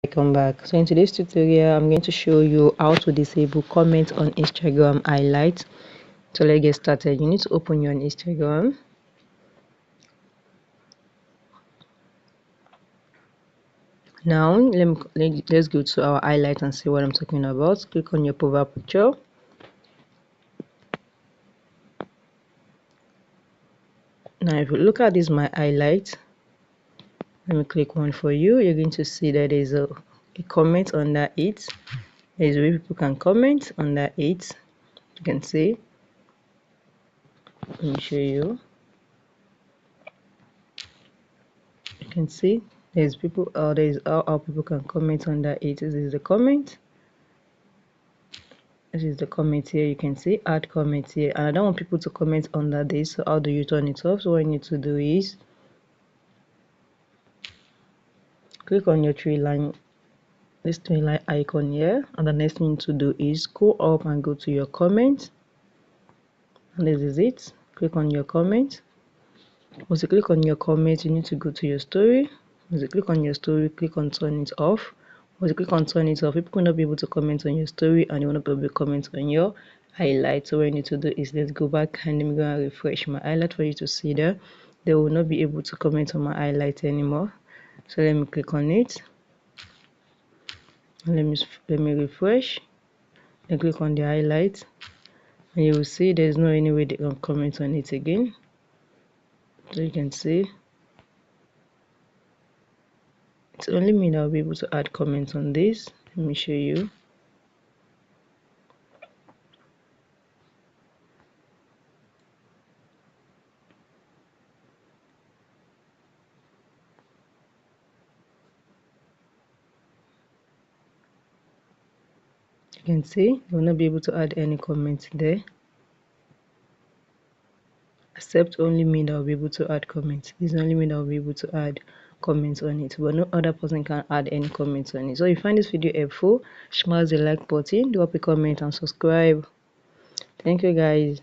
Welcome back. So in today's tutorial I'm going to show you how to disable comment on Instagram highlight. So let's get started. You need to open your Instagram. Now let's go to our highlight and see what I'm talking about. Click on your profile picture. Now if you look at this my highlight, let me click one for you. You're going to see that there's a comment under it. There's where people can comment under it. You can see. Let me show you. You can see there's people. There's how people can comment under it. This is the comment. This is the comment here. You can see add comment here, and I don't want people to comment under this. So how do you turn it off? So what you need to do is click on your this three line icon here, and the next thing to do is go up and go to your comment. And this is it. Click on your comment. Once you click on your comment, you need to go to your story. Once you click on your story, click on turn it off. Once you click on turn it off, people will not be able to comment on your story, and you will not be able to comment on your highlight. So what you need to do is let's go back and I'm going to refresh my highlight for you to see there. They will not be able to comment on my highlight anymore. So let me click on it. Let me refresh. Then click on the highlight, and you will see there's no any way they can comment on it again. So you can see it's only me that will be able to add comments on this. Let me show you. You can see you will not be able to add any comments there, except only me that will be able to add comments. It's only me that will be able to add comments on it, but no other person can add any comments on it. So if you find this video helpful, smash the like button, drop a comment and subscribe. Thank you guys.